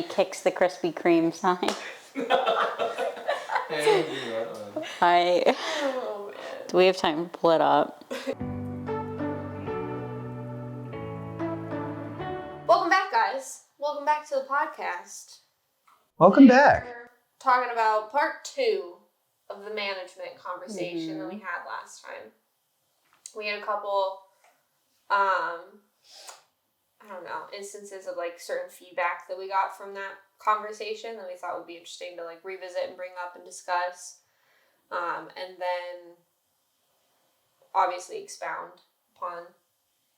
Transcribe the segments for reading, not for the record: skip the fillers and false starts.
Danny kicks the Krispy Kreme sign. Do we have time to pull it up? Welcome back, guys. Welcome back to the podcast. Welcome back. We're talking about part 2 of the management conversation that we had last time. We had a couple, instances of like certain feedback that we got from that conversation that we thought would be interesting to like revisit and bring up and discuss. And then obviously expound upon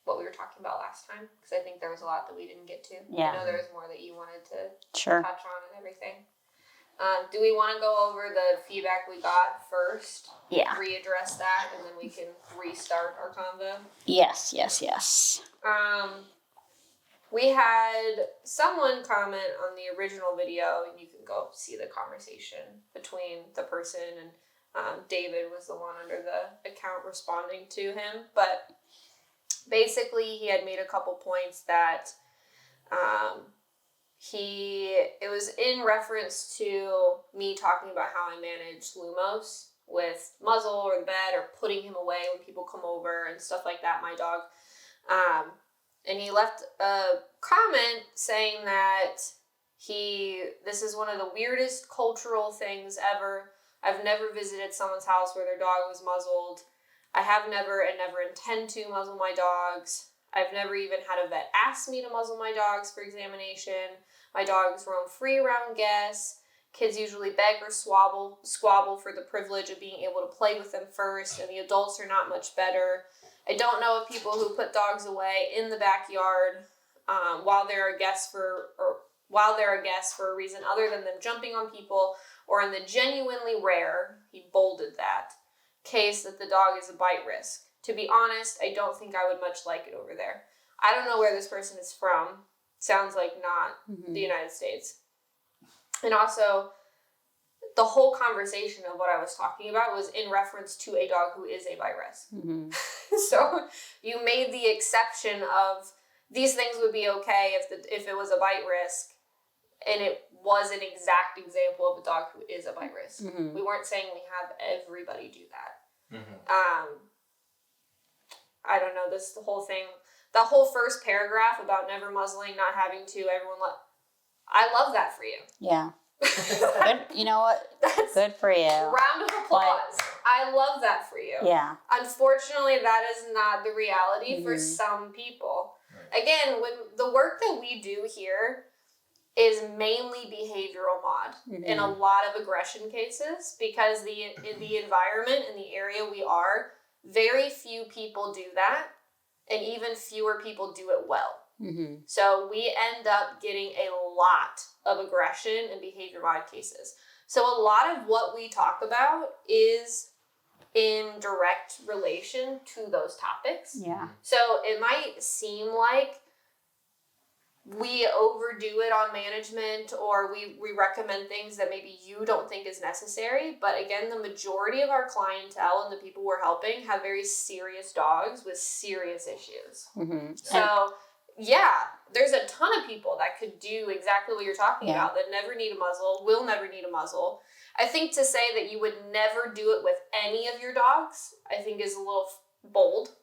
what we were talking about last time, because I think there was a lot that we didn't get to. Yeah. I know there was more that you wanted to Sure. touch on and everything. Do we want to go over the feedback we got first? Yeah. Readdress that, and then we can restart our convo? Yes. We had someone comment on the original video, and you can go see the conversation between the person and David was the one under the account responding to him. But basically, he had made a couple points that it was in reference to me talking about how I manage Lumos with muzzle or the bed or putting him away when people come over and stuff like that, my dog. And he left a comment saying that this is one of the weirdest cultural things ever. I've never visited someone's house where their dog was muzzled. I have never and never intend to muzzle my dogs. I've never even had a vet ask me to muzzle my dogs for examination. My dogs roam free around guests. Kids usually beg or squabble for the privilege of being able to play with them first, and the adults are not much better. I don't know of people who put dogs away in the backyard while there are guests for a reason other than them jumping on people, or in the genuinely rare, he bolded that, case that the dog is a bite risk. To be honest, I don't think I would much like it over there. I don't know where this person is from. Sounds like not the United States. And also, the whole conversation of what I was talking about was in reference to a dog who is a bite risk. So you made the exception of these things would be okay if it was a bite risk, and it was an exact example of a dog who is a bite risk. We weren't saying we have everybody do that. I don't know, the whole thing, the whole first paragraph about never muzzling, not having to, I love that for you. Yeah. Good. You know what? Good for you. Round of applause. I love that for you. Yeah. Unfortunately, that is not the reality for some people. Right. Again, when the work that we do here is mainly behavioral mod in a lot of aggression cases, because in the environment, in the area we are, very few people do that, and even fewer people do it well. So we end up getting a lot of aggression and behavior mod cases. So a lot of what we talk about is in direct relation to those topics. Yeah. So it might seem like we overdo it on management, or we recommend things that maybe you don't think is necessary. But again, the majority of our clientele and the people we're helping have very serious dogs with serious issues. So yeah, there's a ton of people that could do exactly what you're talking about, that never need a muzzle, will never need a muzzle. I think to say that you would never do it with any of your dogs, I think is a little bold,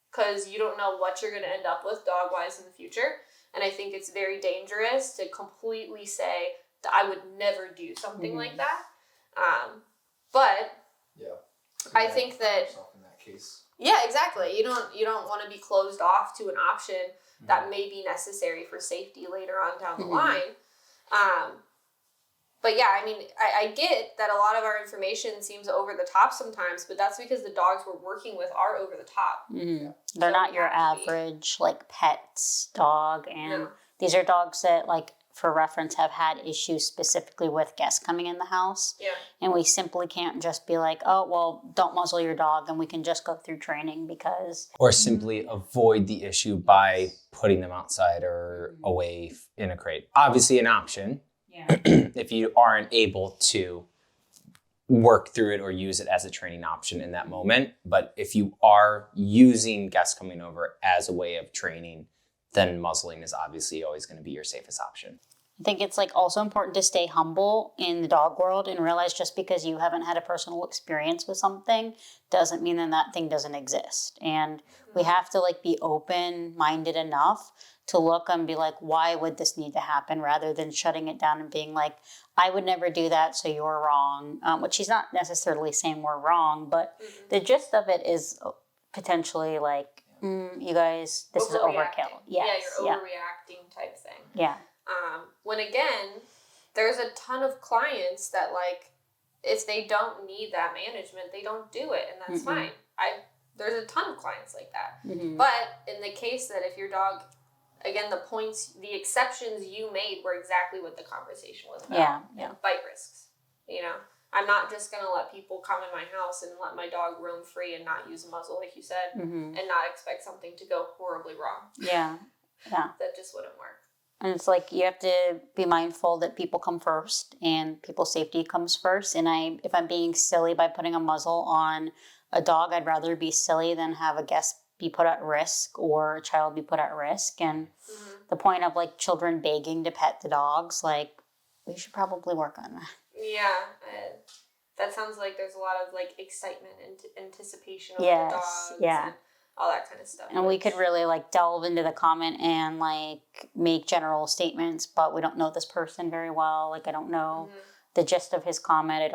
because you don't know what you're going to end up with dog-wise in the future. And I think it's very dangerous to completely say that I would never do something like that. But I think that in that case. Yeah, exactly. You don't want to be closed off to an option that may be necessary for safety later on down the line. But yeah, I mean, I get that a lot of our information seems over the top sometimes, but that's because the dogs we're working with are over the top. They're not your average, like, pets dog. And these are dogs that, like, for reference, have had issues specifically with guests coming in the house. Yeah. And we simply can't just be like, oh, well, don't muzzle your dog, and we can just go through training because... Or simply avoid the issue by putting them outside or away in a crate. Obviously an option. If you aren't able to work through it or use it as a training option in that moment. But if you are using guests coming over as a way of training, then muzzling is obviously always going to be your safest option. I think it's like also important to stay humble in the dog world and realize just because you haven't had a personal experience with something doesn't mean that that thing doesn't exist. And we have to like be open-minded enough to look and be like, why would this need to happen, rather than shutting it down and being like, I would never do that, so you're wrong. Which he's not necessarily saying we're wrong, but the gist of it is potentially like, you guys, this is overkill. Yes. Yeah, you're overreacting type thing. Yeah. When again, there's a ton of clients that like, if they don't need that management, they don't do it, and that's fine. There's a ton of clients like that. But in the case that if your dog, again, the exceptions you made were exactly what the conversation was about. Yeah. Bite risks. You know, I'm not just gonna let people come in my house and let my dog roam free and not use a muzzle, like you said, and not expect something to go horribly wrong. Yeah. That just wouldn't work. And it's like you have to be mindful that people come first and people's safety comes first. And if I'm being silly by putting a muzzle on a dog, I'd rather be silly than have a guest be put at risk or a child be put at risk. And the point of like children begging to pet the dogs, like we should probably work on that. Yeah, that sounds like there's a lot of like excitement and anticipation over the dogs. And all that kind of stuff. And we could really like delve into the comment and like make general statements, but we don't know this person very well. Like I don't know the gist of his comment.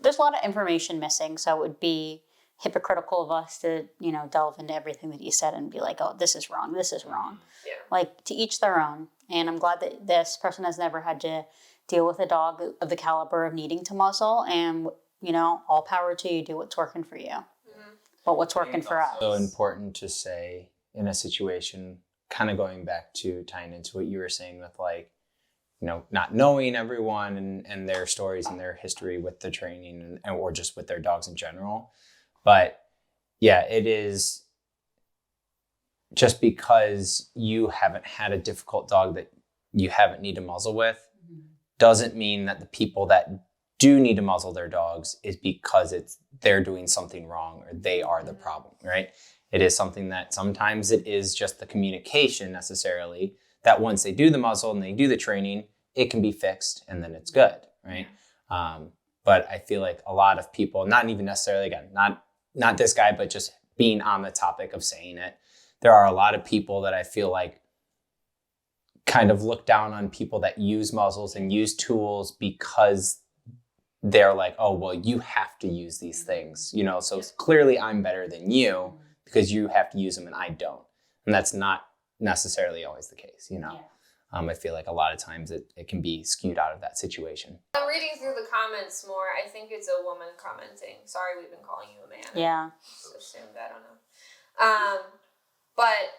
There's a lot of information missing, so it would be hypocritical of us to, delve into everything that he said and be like, oh, this is wrong. This is wrong. Yeah. Like to each their own. And I'm glad that this person has never had to deal with a dog of the caliber of needing to muzzle, and, all power to you, do what's working for you. But what's working for us. So important to say in a situation, kind of going back to tying into what you were saying with like, not knowing everyone and their stories and their history with the training or just with their dogs in general. But yeah, it is just because you haven't had a difficult dog that you haven't need to muzzle with doesn't mean that the people that do need to muzzle their dogs is because they're doing something wrong or they are the problem, right? It is something that sometimes it is just the communication necessarily that once they do the muzzle and they do the training, it can be fixed and then it's good, right? But I feel like a lot of people, not even necessarily, again, not this guy, but just being on the topic of saying it, there are a lot of people that I feel like kind of look down on people that use muzzles and use tools because they're like, oh, well, you have to use these things, so clearly I'm better than you because you have to use them and I don't. And that's not necessarily always the case, I feel like a lot of times it can be skewed out of that situation. I'm reading through the comments more. I think it's a woman commenting. Sorry, we've been calling you a man. Yeah. Just assumed, I don't know. But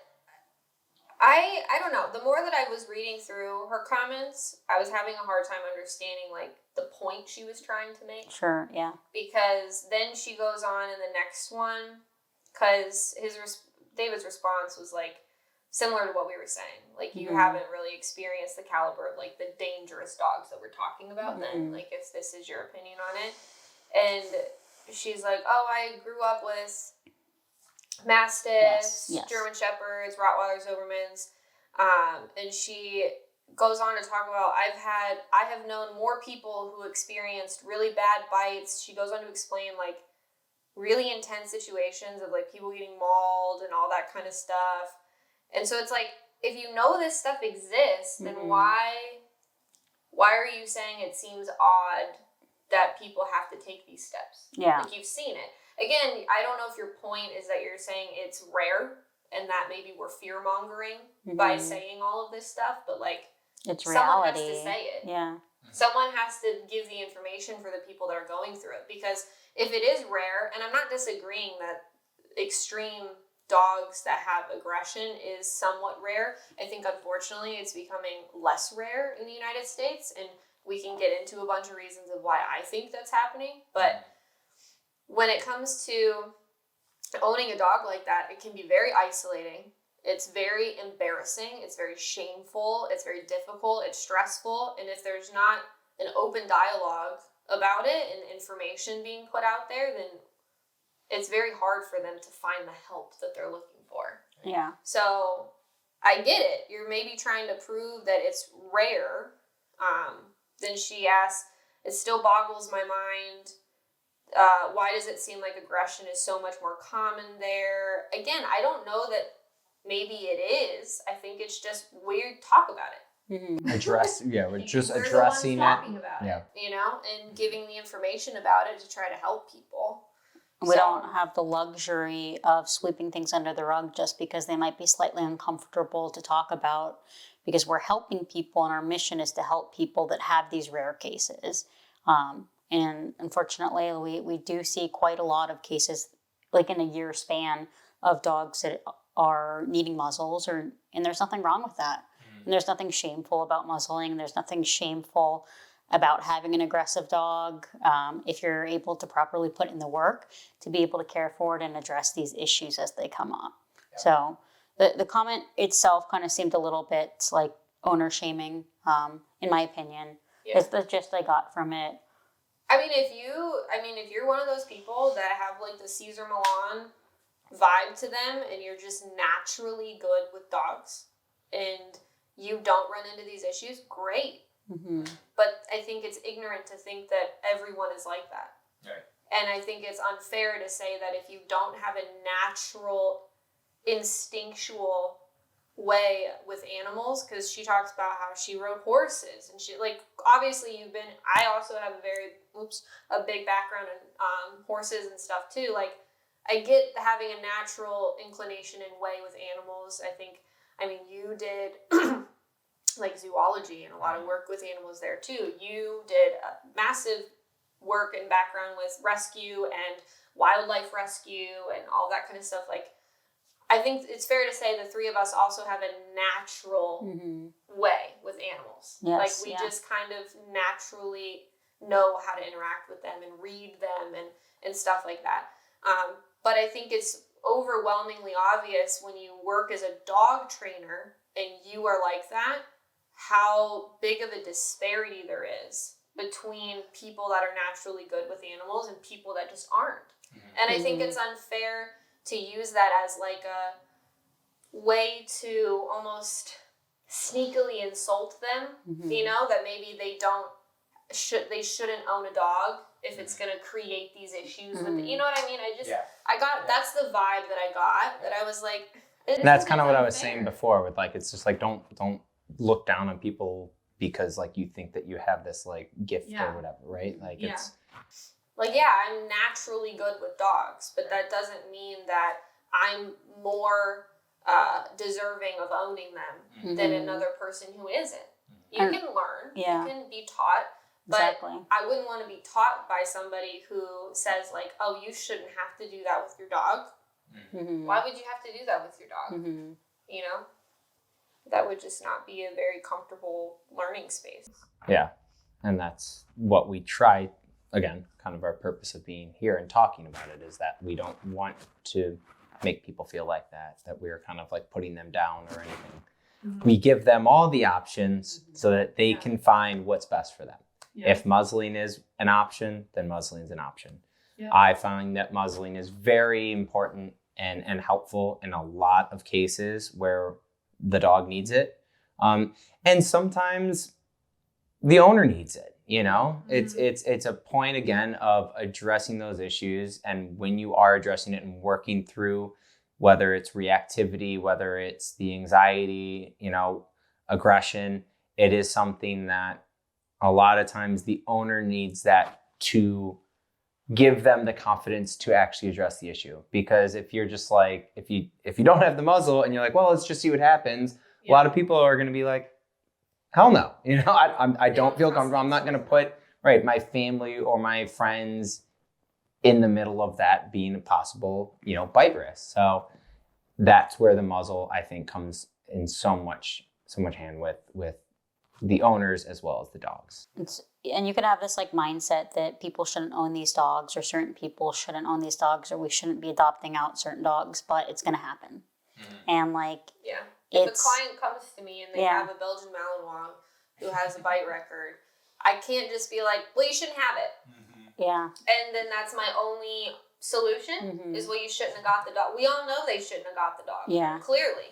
I don't know. The more that I was reading through her comments, I was having a hard time understanding like the point she was trying to make. Sure, yeah. Because then she goes on in the next one, because David's response was like similar to what we were saying. Like you haven't really experienced the caliber of like the dangerous dogs that we're talking about then, like if this is your opinion on it. And she's like, oh, I grew up with Mastiffs, yes. German Shepherds, Rottweilers, Dobermans, and she goes on to talk about I have known more people who experienced really bad bites. She goes on to explain like really intense situations of like people getting mauled and all that kind of stuff. And so it's like, if you know this stuff exists, then why are you saying it seems odd that people have to take these steps? Yeah. Like you've seen it. Again, I don't know if your point is that you're saying it's rare and that maybe we're fear-mongering by saying all of this stuff, but like it's someone reality. has to say it. Yeah. Someone has to give the information for the people that are going through it, because if it is rare, and I'm not disagreeing that extreme dogs that have aggression is somewhat rare, I think unfortunately it's becoming less rare in the United States, and we can get into a bunch of reasons of why I think that's happening. But when it comes to owning a dog like that, it can be very isolating. It's very embarrassing. It's very shameful. It's very difficult. It's stressful. And if there's not an open dialogue about it and information being put out there, then it's very hard for them to find the help that they're looking for. Yeah. So I get it. You're maybe trying to prove that it's rare Then she asked, it still boggles my mind. Why does it seem like aggression is so much more common there? Again, I don't know that maybe it is. I think it's just we talk about it. Mm-hmm. We're just We're addressing the ones it. talking about Yeah. it, you know, and giving the information about it to try to help people. We don't have the luxury of sweeping things under the rug just because they might be slightly uncomfortable to talk about, because we're helping people and our mission is to help people that have these rare cases. And unfortunately, we do see quite a lot of cases, like in a year span, of dogs that are needing muzzles, and there's nothing wrong with that. And there's nothing shameful about muzzling. There's nothing shameful about having an aggressive dog, if you're able to properly put in the work to be able to care for it and address these issues as they come up. Yeah. So the comment itself kind of seemed a little bit like owner shaming, in my opinion. Yeah. It's the gist I got from it. If you're one of those people that have like the Caesar Milan vibe to them and you're just naturally good with dogs and you don't run into these issues, great. Mm-hmm. But I think it's ignorant to think that everyone is like that. Right. And I think it's unfair to say that if you don't have a natural, instinctual way with animals, because she talks about how she rode horses and she, like, obviously I also have a big background in horses and stuff too. Like, I get having a natural inclination and way with animals. You did like zoology and a lot of work with animals there too. You did a massive work and background with rescue and wildlife rescue and all that kind of stuff. Like, I think it's fair to say the three of us also have a natural way with animals. Yes, like we just kind of naturally know how to interact with them and read them and stuff like that. But I think it's overwhelmingly obvious when you work as a dog trainer and you are like that, how big of a disparity there is between people that are naturally good with animals and people that just aren't. Mm-hmm. And I think it's unfair to use that as like a way to almost sneakily insult them, you know, that maybe they shouldn't own a dog if it's going to create these issues with it. You know what I mean? That's the vibe that I got, that I was like, that's kind of what I was saying before with like, it's just like, don't look down on people because like you think that you have this like gift or whatever, right? Like it's like, I'm naturally good with dogs, but that doesn't mean that I'm more deserving of owning them than another person who isn't. You can learn, you can be taught, but I wouldn't want to be taught by somebody who says like, oh, you shouldn't have to do that with your dog. Mm-hmm. Why would you have to do that with your dog? Mm-hmm. You know? That would just not be a very comfortable learning space. Yeah. And that's what we try, again, kind of our purpose of being here and talking about it is that we don't want to make people feel like that we're kind of like putting them down or anything. Mm-hmm. We give them all the options so that they can find what's best for them. Yeah. If muzzling is an option, then muzzling is an option. Yeah. I find that muzzling is very important and helpful in a lot of cases where the dog needs it. And sometimes the owner needs it, you know? Mm-hmm. It's a point, again, of addressing those issues. And when you are addressing it and working through, whether it's reactivity, whether it's the anxiety, you know, aggression, it is something that a lot of times the owner needs that to give them the confidence to actually address the issue. Because if you're just like, if you don't have the muzzle and you're like, well, let's just see what happens. Yeah. A lot of people are going to be like, hell no. You know, I don't feel comfortable. I'm not going to put my family or my friends in the middle of that being a possible, you know, bite risk. So that's where the muzzle, I think, comes in so much hand with the owners as well as the dogs. And you could have this like mindset that people shouldn't own these dogs or certain people shouldn't own these dogs or we shouldn't be adopting out certain dogs, but it's going to happen. Mm-hmm. And like, if a client comes to me and they have a Belgian Malinois who has a bite record, I can't just be like, well, you shouldn't have it. Mm-hmm. Yeah. And then that's my only solution is, well, you shouldn't have got the dog. We all know they shouldn't have got the dog. Yeah. Clearly.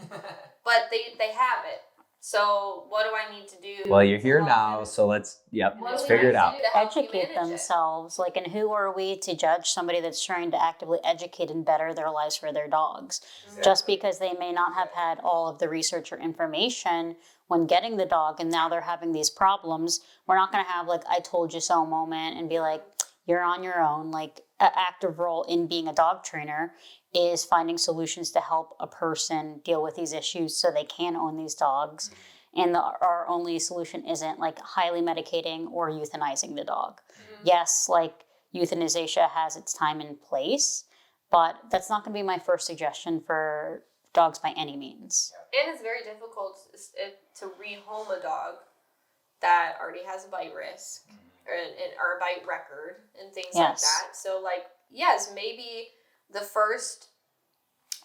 But they have it. So what do I need to do? Well, you're to here help now, him? so let's What do we figure it need to out. do to help you Educate manage it? themselves. Like, and who are we to judge somebody that's trying to actively educate and better their lives for their dogs? Just because they may not have had all of the research or information when getting the dog and now they're having these problems, we're not going to have like, I told you so moment and be like, you're on your own. Like, an active role in being a dog trainer is finding solutions to help a person deal with these issues so they can own these dogs. And our only solution isn't like highly medicating or euthanizing the dog. Yes, like euthanasia has its time and place, but that's not going to be my first suggestion for dogs by any means. And it's very difficult to rehome a dog that already has a bite risk or a bite record and things like that. So, like, yes, maybe the first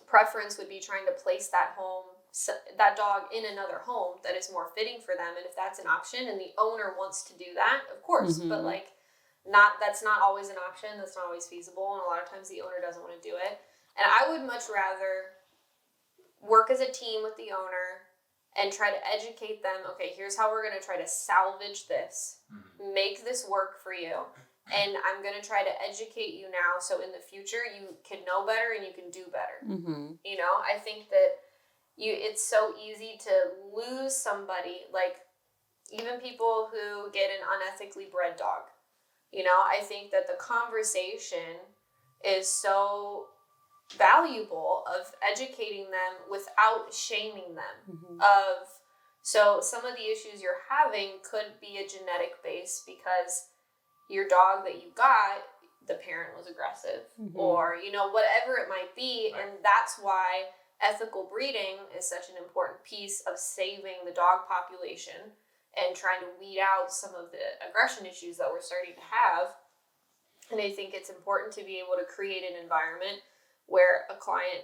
preference would be trying to place that dog in another home that is more fitting for them. And if that's an option and the owner wants to do that, of course, but like that's not always an option. That's not always feasible. And a lot of times the owner doesn't want to do it. And I would much rather work as a team with the owner and try to educate them. Okay, here's how we're going to try to salvage this, make this work for you. And I'm going to try to educate you now so in the future you can know better and you can do better. You know, I think that it's so easy to lose somebody, like even people who get an unethically bred dog. You know, I think that the conversation is so valuable of educating them without shaming them. So some of the issues you're having could be a genetic base because your dog that you got, the parent was aggressive or, you know, whatever it might be. And that's why ethical breeding is such an important piece of saving the dog population and trying to weed out some of the aggression issues that we're starting to have. And I think it's important to be able to create an environment where a client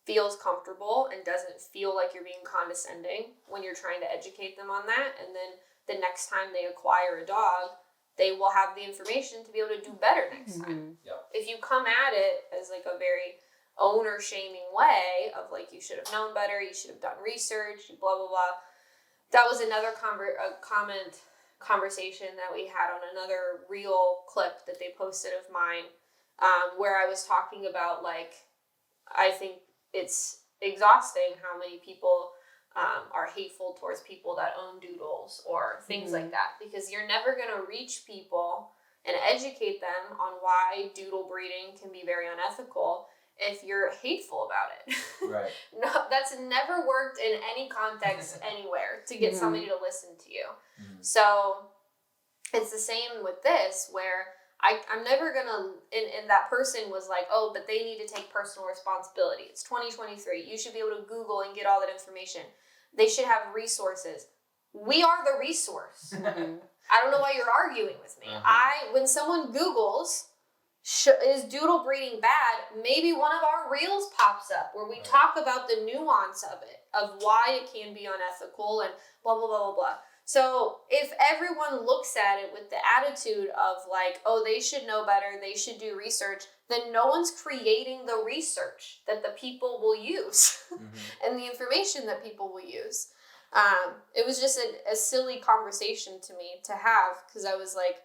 feels comfortable and doesn't feel like you're being condescending when you're trying to educate them on that. And then the next time they acquire a dog, they will have the information to be able to do better next time. If you come at it as like a very owner shaming way of like, you should have known better, you should have done research, blah, blah, blah. That was another conversation that we had on another reel clip that they posted of mine, where I was talking about, like, I think it's exhausting how many people are hateful towards people that own doodles or things like that, because you're never going to reach people and educate them on why doodle breeding can be very unethical if you're hateful about it. Right. No, that's never worked in any context anywhere to get somebody to listen to you. So it's the same with this, where I'm never gonna, and that person was like, oh, but they need to take personal responsibility. It's 2023. You should be able to Google and get all that information. They should have resources. We are the resource. I don't know why you're arguing with me. When someone Googles, is doodle breeding bad, maybe one of our reels pops up where we talk about the nuance of it, of why it can be unethical and blah, blah, blah, blah, blah. So if everyone looks at it with the attitude of like, oh, they should know better, they should do research, then no one's creating the research that the people will use and the information that people will use. It was just a silly conversation to me to have, because I was like,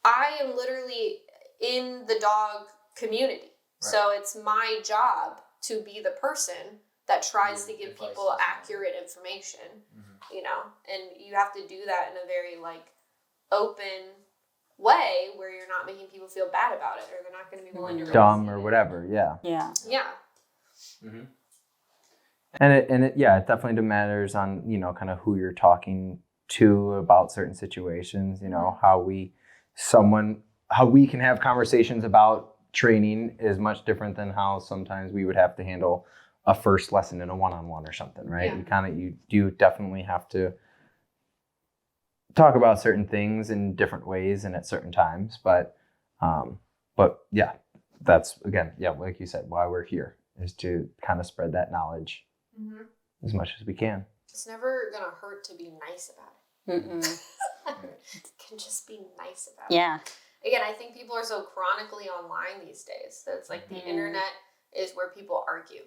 I am literally in the dog community. So it's my job to be the person that tries to give people accurate information, you know, and you have to do that in a very like open way where you're not making people feel bad about it, or they're not going to be willing to dumb or whatever. Yeah. And it definitely matters on, you know, kind of who you're talking to about certain situations, you know, how we can have conversations about training is much different than how sometimes we would have to handle a first lesson in a one-on-one or something, right? You do definitely have to talk about certain things in different ways and at certain times, but yeah, that's, again, like you said, why we're here is to kind of spread that knowledge as much as we can. It's never gonna hurt to be nice about it. It can just be nice about it. Again, I think people are so chronically online these days that it's like the internet is where people argue.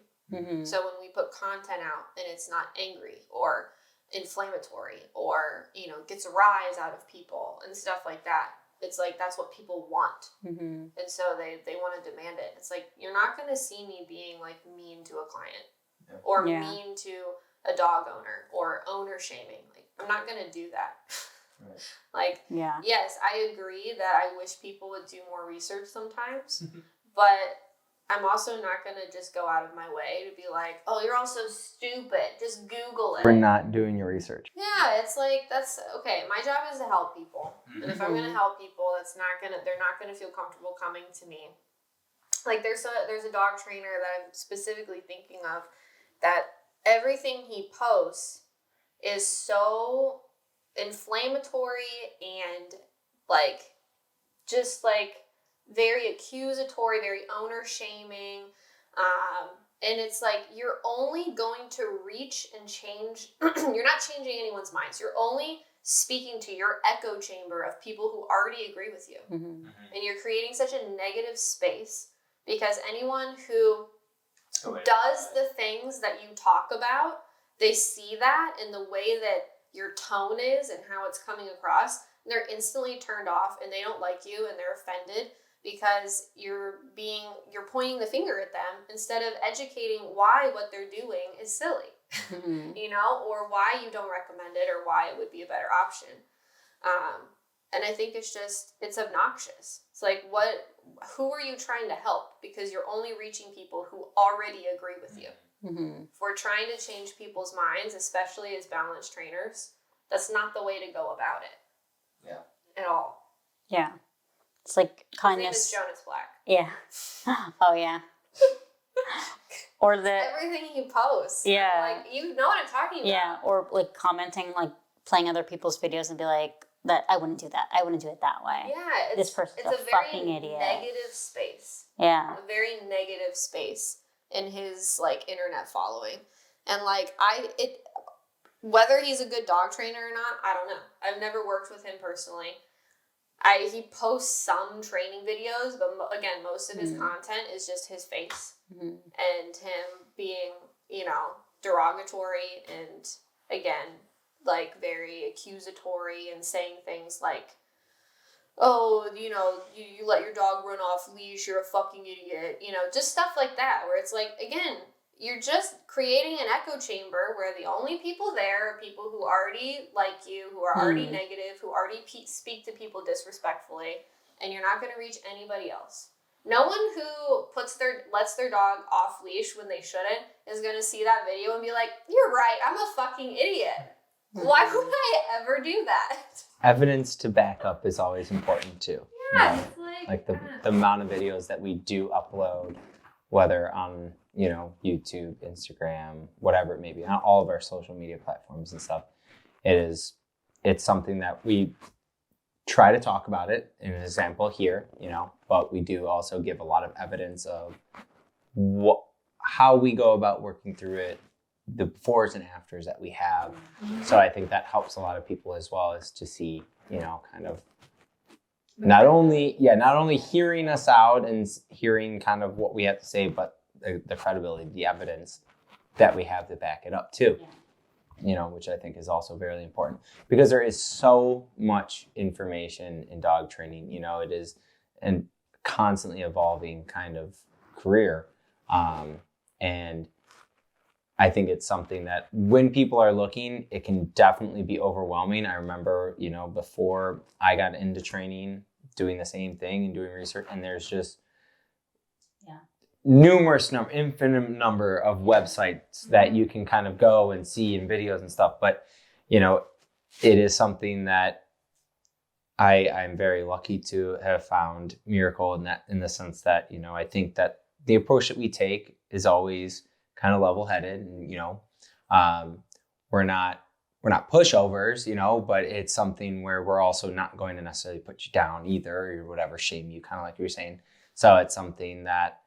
So when we put content out and it's not angry or inflammatory or, you know, gets a rise out of people and stuff like that. It's like, that's what people want. Mm-hmm. And so they want to demand it. It's like, you're not going to see me being like mean to a client or mean to a dog owner or owner shaming. Like, I'm not going to do that. Right. Like, yes, I agree that I wish people would do more research sometimes, but I'm also not going to just go out of my way to be like, oh, you're all so stupid. Just Google it. We're not doing your research. Yeah, it's like, that's okay. My job is to help people. And if I'm going to help people, they're not going to feel comfortable coming to me. Like there's a dog trainer that I'm specifically thinking of that everything he posts is so inflammatory and like, just like, very accusatory, very owner shaming. And it's like, you're only going to reach and change. You're not changing anyone's minds. You're only speaking to your echo chamber of people who already agree with you. Mm-hmm. And you're creating such a negative space because anyone who does the things that you talk about, they see that in the way that your tone is and how it's coming across. And they're instantly turned off and they don't like you and they're offended. Because you're pointing the finger at them instead of educating why what they're doing is silly, you know, or why you don't recommend it or why it would be a better option. And I think it's obnoxious. It's like, who are you trying to help? Because you're only reaching people who already agree with you. Mm-hmm. If we're trying to change people's minds, especially as balanced trainers, that's not the way to go about it. Yeah. At all. Yeah. It's like kindness. His name is Jonas Black. Yeah. Oh, yeah. Or everything he posts. Yeah. Like, you know what I'm talking about. Yeah. Or like commenting, like playing other people's videos and be like, that I wouldn't do that. I wouldn't do it that way. Yeah. This person's a fucking idiot. Negative space. Yeah. A very negative space in his like internet following. And like whether he's a good dog trainer or not, I don't know. I've never worked with him personally. He posts some training videos, but again, most of his content is just his face and him being, you know, derogatory and again, like very accusatory and saying things like, oh, you know, you let your dog run off leash, you're a fucking idiot, you know, just stuff like that where it's like, again, you're just creating an echo chamber where the only people there are people who already like you, who are already negative, who already speak to people disrespectfully, and you're not going to reach anybody else. No one who lets their dog off leash when they shouldn't is going to see that video and be like, you're right, I'm a fucking idiot. Why would I ever do that? Evidence to back up is always important too. Yeah, you know, like the amount of videos that we do upload, whether on YouTube, Instagram, whatever it may be, on all of our social media platforms and stuff. It's something that we try to talk about it in an example here, but we do also give a lot of evidence of how we go about working through it, the befores and afters that we have. So I think that helps a lot of people as well, as to see, kind of not only hearing us out and hearing kind of what we have to say, but the credibility, the evidence that we have to back it up too, which I think is also very important, because there is so much information in dog training. It is a constantly evolving kind of career. And I think it's something that when people are looking, it can definitely be overwhelming. I remember, before I got into training, doing the same thing and doing research, and there's just infinite number of websites that you can kind of go and see in videos and stuff. But, it is something that I'm very lucky to have found Miracle in the sense that, I think that the approach that we take is always kind of level-headed, and, we're not pushovers, but it's something where we're also not going to necessarily put you down either or whatever, shame you, kind of like you were saying. So it's something that,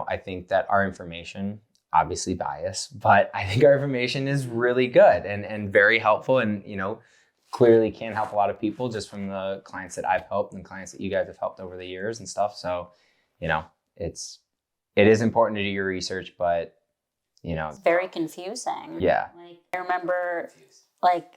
I think that our information, obviously biased, but I think our information is really good and very helpful, and, clearly can help a lot of people just from the clients that I've helped and clients that you guys have helped over the years and stuff. So, it is important to do your research, but It's very confusing. Yeah. Like, I remember, like,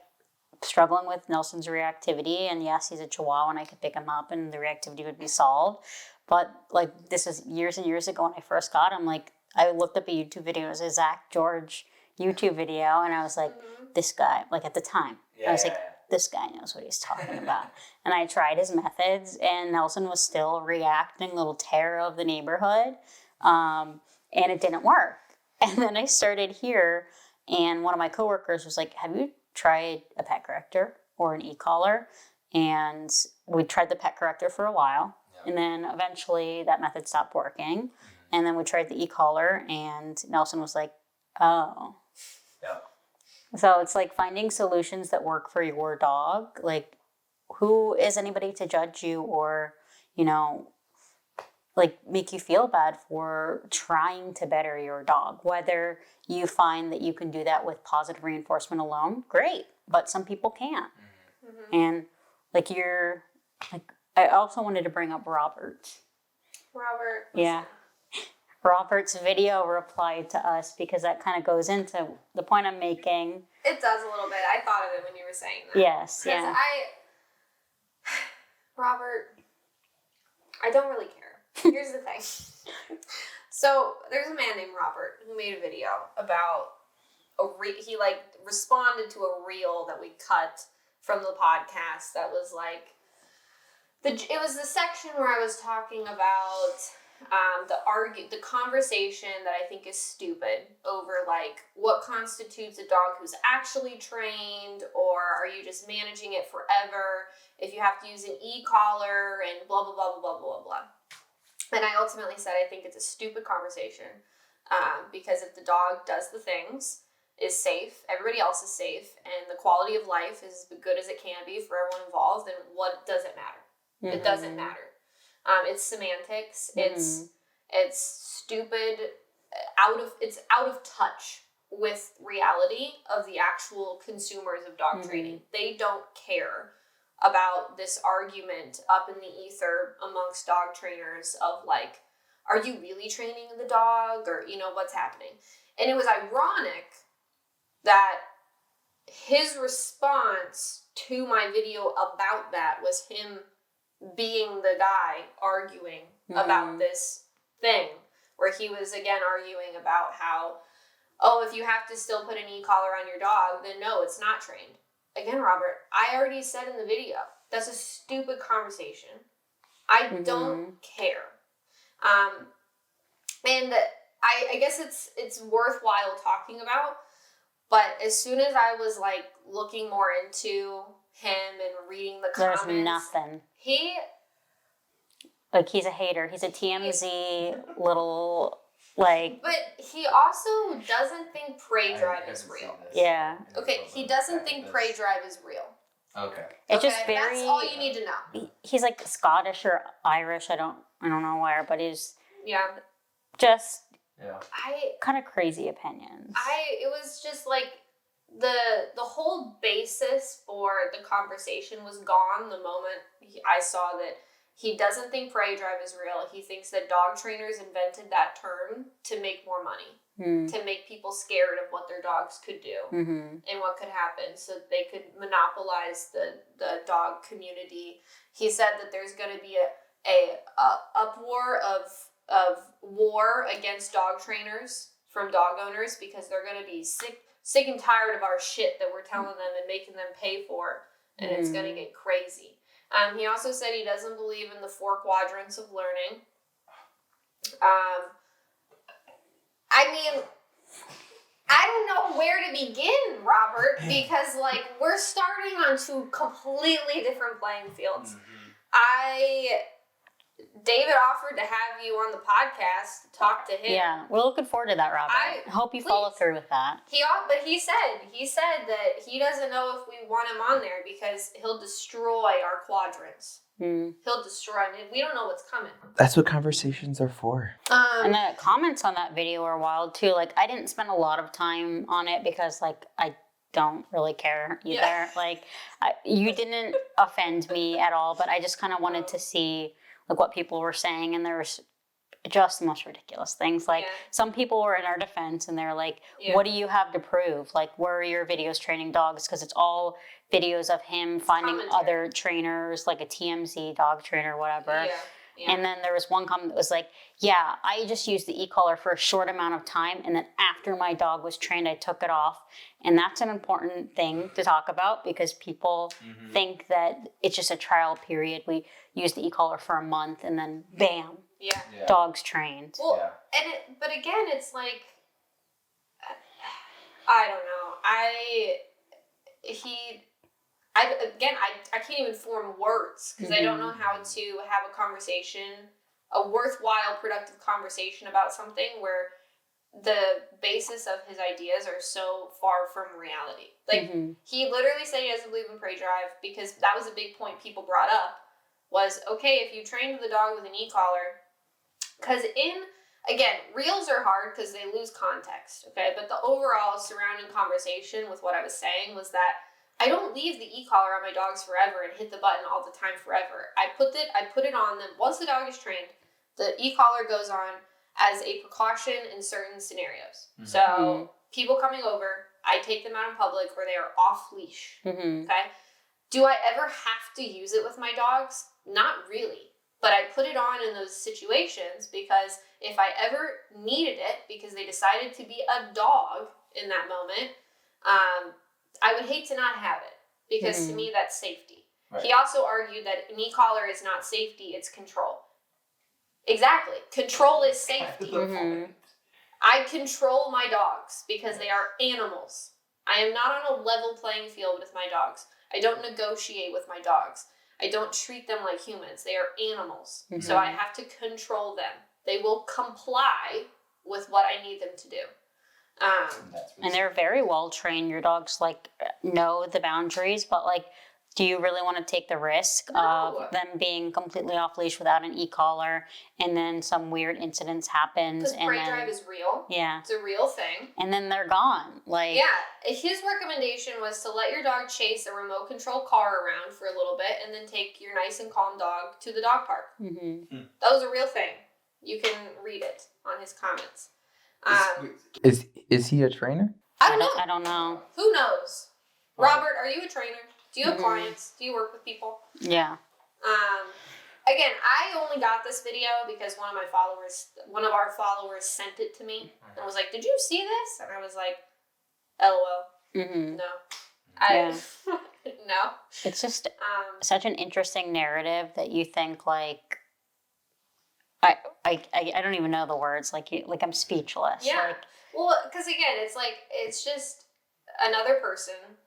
struggling with Nelson's reactivity, and yes, he's a Chihuahua, and I could pick him up, and the reactivity would be solved. But like, this was years and years ago when I first got him. Like, I looked up a YouTube video. It was a Zach George YouTube video, and I was like, this guy. Like, at the time, I was like, this guy knows what he's talking about. And I tried his methods, and Nelson was still reacting, little terror of the neighborhood, and it didn't work. And then I started here, and one of my coworkers was like, have you tried a pet corrector or an e-collar? And we tried the pet corrector for a while, and then eventually that method stopped working. And then we tried the e-collar, and Nelson was like, oh. Yeah. So it's like finding solutions that work for your dog. Like, who is anybody to judge you or, like, make you feel bad for trying to better your dog? Whether you find that you can do that with positive reinforcement alone, great. But some people can't. And, like, I also wanted to bring up Robert. Yeah. Robert's video replied to us because that kind of goes into the point I'm making. It does a little bit. I thought of it when you were saying that. Yes, yeah. Robert, I don't really care. Here's the thing. So there's a man named Robert who made a video about he responded to a reel that we cut from the podcast that was like it was the section where I was talking about the conversation that I think is stupid over like what constitutes a dog who's actually trained, or are you just managing it forever if you have to use an e-collar and blah blah blah blah blah blah blah. And I ultimately said I think it's a stupid conversation because if the dog does the things, is safe, everybody else is safe, and the quality of life is as good as it can be for everyone involved, then what does it matter? It doesn't matter. It's semantics. It's stupid. It's out of touch with reality of the actual consumers of dog training. They don't care about this argument up in the ether amongst dog trainers of like, are you really training the dog, or what's happening? And it was ironic that his response to my video about that was him being the guy arguing about this thing, where he was again arguing about how, if you have to still put an e-collar on your dog, then no, it's not trained. Again, Robert, I already said in the video, that's a stupid conversation. I don't care. And I guess it's worthwhile talking about, but as soon as I was like looking more into him and reading the comments, there's nothing. He's a hater. He's a TMZ little, like... But he also doesn't think prey drive is real. Yeah. Okay, he doesn't think prey drive is real. Okay. It's just very... That's all you need to know. He's like Scottish or Irish. I don't know where, but he's... Yeah. Just... Yeah. kind of crazy opinions. It was just like... The whole basis for the conversation was gone the moment I saw that he doesn't think prey drive is real. He thinks that dog trainers invented that term to make more money, to make people scared of what their dogs could do and what could happen, so they could monopolize the dog community. He said that there's going to be a uproar of war against dog trainers from dog owners because they're going to be sick and tired of our shit that we're telling them and making them pay for, and it's going to get crazy. He also said he doesn't believe in the 4 quadrants of learning. I mean, I don't know where to begin, Robert, because like we're starting on 2 completely different playing fields. David offered to have you on the podcast to talk to him. Yeah, we're looking forward to that, Robert. I hope you follow through with that. But he said that he doesn't know if we want him on there because he'll destroy our quadrants. He'll destroy them. We don't know what's coming. That's what conversations are for. And the comments on that video are wild too. Like, I didn't spend a lot of time on it because like I don't really care either. Yeah. Like, you didn't offend me at all, but I just kind of wanted to see like what people were saying, and there was just the most ridiculous things. Like Yeah. some people were in our defense and they're like, Yeah. what do you have to prove? Like, where are your videos training dogs? Because it's all videos of him finding commentary. other trainers, like a TMZ dog trainer, whatever. Yeah. Yeah. And then there was one comment that was like, yeah, I just used the e-collar for a short amount of time. And then after my dog was trained, I took it off. And that's an important thing to talk about because people think that it's just a trial period. We use the e-collar for a month and then bam, Yeah. dog's trained. Well, but again, it's like, I don't know. I can't even form words because I don't know how to have a conversation, a worthwhile, productive conversation about something where the basis of his ideas are so far from reality. Like, he literally said he doesn't believe in prey drive because that was a big point people brought up was, okay, if you trained the dog with an e-collar, because again, reels are hard because they lose context, okay? But the overall surrounding conversation with what I was saying was that I don't leave the e-collar on my dogs forever and hit the button all the time forever. I put it on them. Once the dog is trained, the e-collar goes on as a precaution in certain scenarios. So people coming over, I take them out in public where they are off leash, okay? Do I ever have to use it with my dogs? Not really. But I put it on in those situations because if I ever needed it because they decided to be a dog in that moment, I would hate to not have it because to me that's safety. Right. He also argued that an e-collar is not safety, it's control. Exactly. Control is safety. I control my dogs because they are animals. I am not on a level playing field with my dogs. I don't negotiate with my dogs. I don't treat them like humans. They are animals. So I have to control them. They will comply with what I need them to do. And they're very well trained. Your dogs like know the boundaries, but like, do you really want to take the risk of them being completely off leash without an e-collar, and then some weird incidents happens? Because prey drive is real. Yeah, it's a real thing. And then they're gone. Like his recommendation was to let your dog chase a remote control car around for a little bit, and then take your nice and calm dog to the dog park. That was a real thing. You can read it on his comments. Is he a trainer? I don't know. I don't know. Who knows? Robert, are you a trainer? Do you have clients? Do you work with people? Yeah. Again, I only got this video because one of our followers sent it to me and was like, "Did you see this?" And I was like, "LOL." No. No. It's just such an interesting narrative that you think like I don't even know the words. Like I'm speechless. Yeah. Well, because again, it's just another person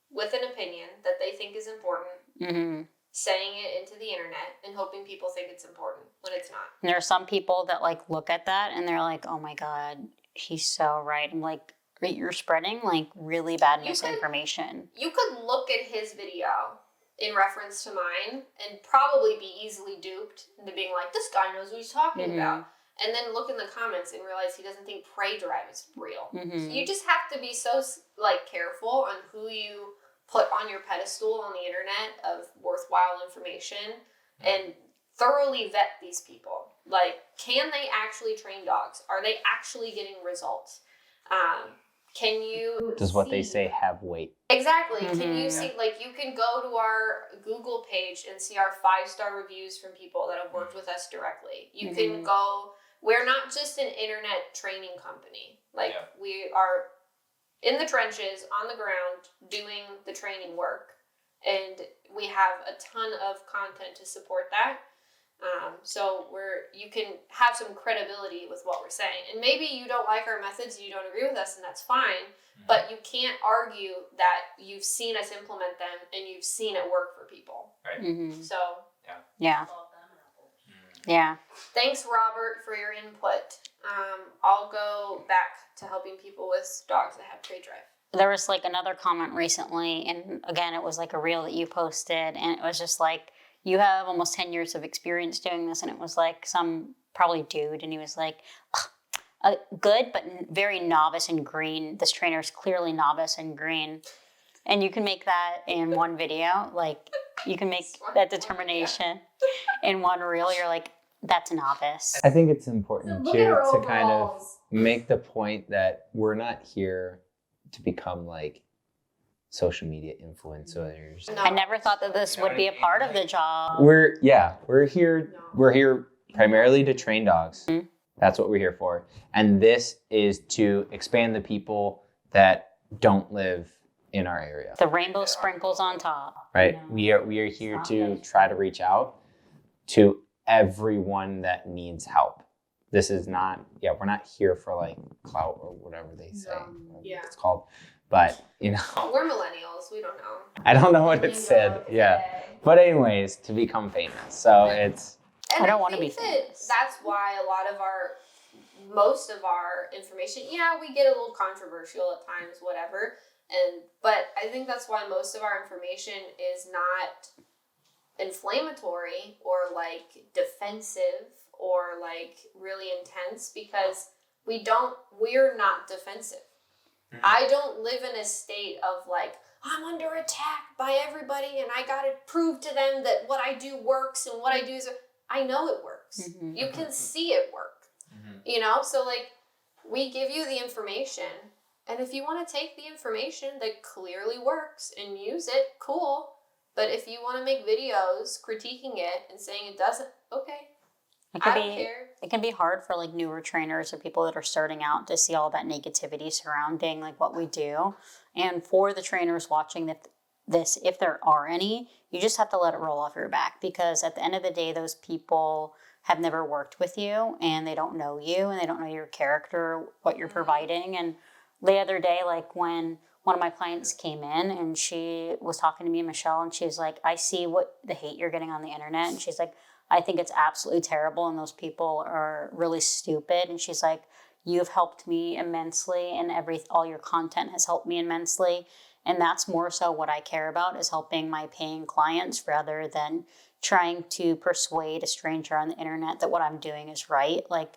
with an opinion that they think is important, saying it into the internet and hoping people think it's important when it's not. And there are some people that like look at that and they're like, "Oh my God, he's so right." I'm like, you're spreading like really bad misinformation. You could look at his video in reference to mine and probably be easily duped into being like, this guy knows what he's talking about. And then look in the comments and realize he doesn't think prey drive is real. So you just have to be so like careful on who you put on your pedestal on the internet of worthwhile information and thoroughly vet these people. Like, can they actually train dogs? Are they actually getting results? Can you Does what they say have weight? Exactly. Can you see, like, you can go to our Google page and see our 5-star reviews from people that have worked with us directly. You can go, we're not just an internet training company. Like, we are in the trenches, on the ground, doing the training work. And we have a ton of content to support that. So you can have some credibility with what we're saying. And maybe you don't like our methods, you don't agree with us, and that's fine. But you can't argue that you've seen us implement them and you've seen it work for people. Right. So Yeah. Thanks, Robert, for your input. I'll go back to helping people with dogs that have prey drive. There was like another comment recently, and again, it was like a reel that you posted, and it was just like, you have almost 10 years of experience doing this, and it was like some probably dude, and he was like, good, but very novice and green. This trainer is clearly novice and green. And you can make that in one video. Like, you can make that determination in one reel. You're like, that's a novice. I think it's important Look too at her to kind of overalls. make the point that we're not here to become like social media influencers. No. I never thought that this would be a part of the job. We're here primarily to train dogs. Mhm. That's what we're here for. And this is to expand the people that don't live in our area. The rainbow sprinkles on top. Right? We are here to try to reach out to everyone that needs help. This is not, we're not here for like clout or whatever they say. Yeah. It's called. But, We're millennials. We don't know. I don't know what it said. Yeah. But anyways, to become famous. So it's... And I don't want to be think famous. That's why most of our information, we get a little controversial at times, whatever. But I think that's why most of our information is not inflammatory or like defensive or like really intense, because we're not defensive. Mm-hmm. I don't live in a state of like, I'm under attack by everybody and I gotta prove to them that what I do works and what I do is, I know it works. Mm-hmm. You can see it work. Mm-hmm. So like we give you the information, and if you want to take the information that clearly works and use it, cool. But if you want to make videos critiquing it and saying it doesn't, okay. I don't care. It can be hard for like newer trainers or people that are starting out to see all that negativity surrounding like what we do. And for the trainers watching this, if there are any, you just have to let it roll off your back, because at the end of the day, those people have never worked with you and they don't know you and they don't know your character, what you're providing. And the other day, like when one of my clients came in and she was talking to me and Michelle, and she's like, I see what the hate you're getting on the internet. And she's like, I think it's absolutely terrible and those people are really stupid. And she's like, you've helped me immensely and all your content has helped me immensely. And that's more so what I care about, is helping my paying clients rather than trying to persuade a stranger on the internet that what I'm doing is right. Like,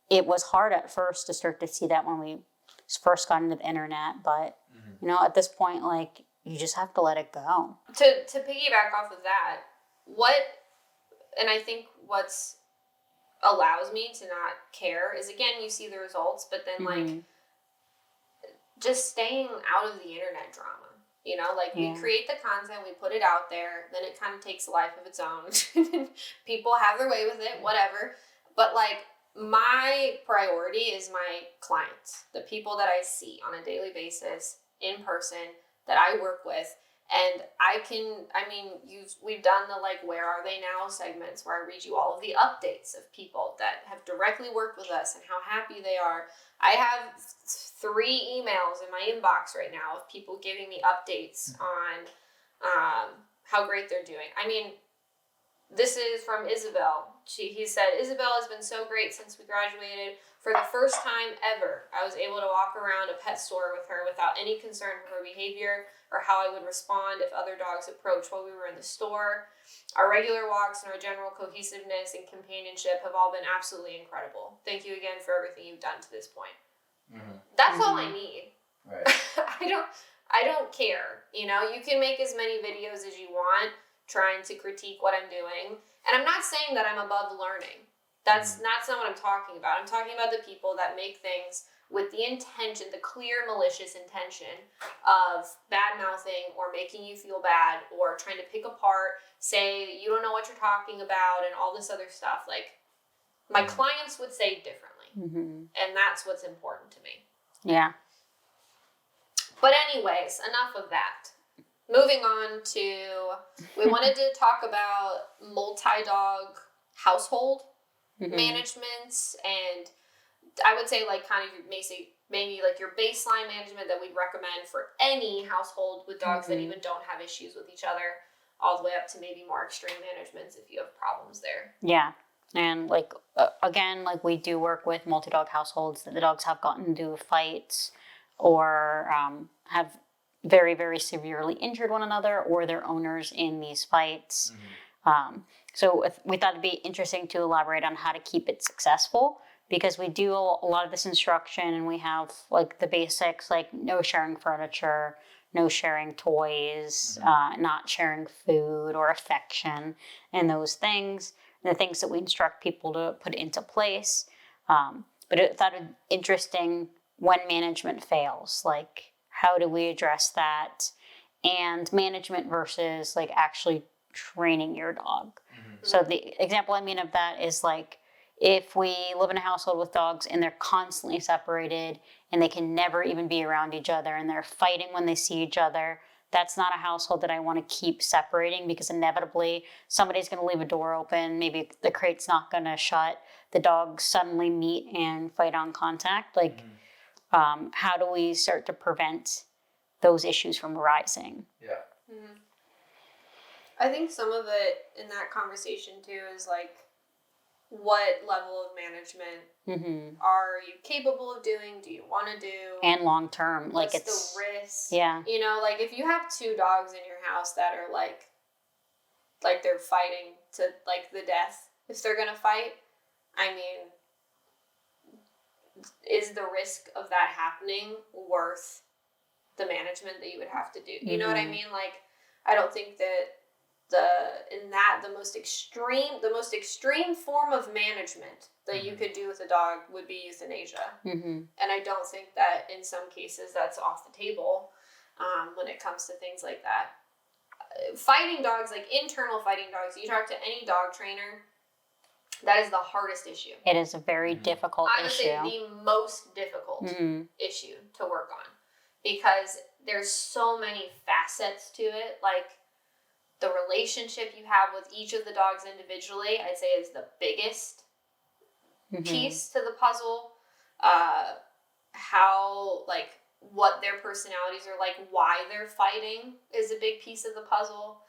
it was hard at first to start to see that when we first got into the internet, but at this point, like, you just have to let it go. To piggyback off of that, and I think what's allows me to not care is, again, you see the results, but then like just staying out of the internet drama. We create the content, we put it out there, then it kind of takes a life of its own. People have their way with it, whatever. But like, my priority is my clients, the people that I see on a daily basis in person that I work with. And we've done the like, where are they now segments where I read you all of the updates of people that have directly worked with us and how happy they are. I have 3 emails in my inbox right now of people giving me updates on how great they're doing. I mean, this is from Isabel. He said, Isabel has been so great since we graduated. For the first time ever, I was able to walk around a pet store with her without any concern for her behavior or how I would respond if other dogs approached while we were in the store. Our regular walks and our general cohesiveness and companionship have all been absolutely incredible. Thank you again for everything you've done to this point. Mm-hmm. That's all I need. Right. I don't care. You can make as many videos as you want trying to critique what I'm doing. And I'm not saying that I'm above learning. That's not what I'm talking about. I'm talking about the people that make things with the intention, the clear malicious intention of bad-mouthing or making you feel bad or trying to pick apart, say that you don't know what you're talking about and all this other stuff. Like, my clients would say differently. Mm-hmm. And that's what's important to me. Yeah. But anyways, enough of that. Moving on to, we wanted to talk about multi-dog household managements, and I would say like kind of maybe like your baseline management that we'd recommend for any household with dogs that even don't have issues with each other, all the way up to maybe more extreme managements if you have problems there. Yeah. And like, again, like we do work with multi-dog households that the dogs have gotten into fights or have very, very severely injured one another or their owners in these fights. So we thought it'd be interesting to elaborate on how to keep it successful, because we do a lot of this instruction and we have like the basics, like no sharing furniture, no sharing toys, not sharing food or affection and those things. and the things that we instruct people to put into place. But I thought it interesting when management fails, like how do we address that? And management versus like actually training your dog. So the example I mean of that is like if we live in a household with dogs and they're constantly separated and they can never even be around each other and they're fighting when they see each other, that's not a household that I want to keep separating, because inevitably somebody's going to leave a door open. Maybe the crate's not going to shut. The dogs suddenly meet and fight on contact. Like, how do we start to prevent those issues from arising? Yeah. I think some of it in that conversation too is like, what level of management are you capable of doing? Do you want to do? And long term, like what's the risk? Yeah. You know, like if you have 2 dogs in your house that are like they're fighting to like the death, if they're gonna fight, I mean, is the risk of that happening worth the management that you would have to do? You know what I mean? Like, I don't think that the most extreme form of management that you could do with a dog would be euthanasia. And I don't think that in some cases that's off the table when it comes to things like that. Fighting dogs, like internal fighting dogs, you talk to any dog trainer, that is the hardest issue. It is a very difficult issue. I would say the most difficult issue to work on, because there's so many facets to it. Like, the relationship you have with each of the dogs individually, I'd say, is the biggest piece to the puzzle. How, like, what their personalities are like, why they're fighting is a big piece of the puzzle.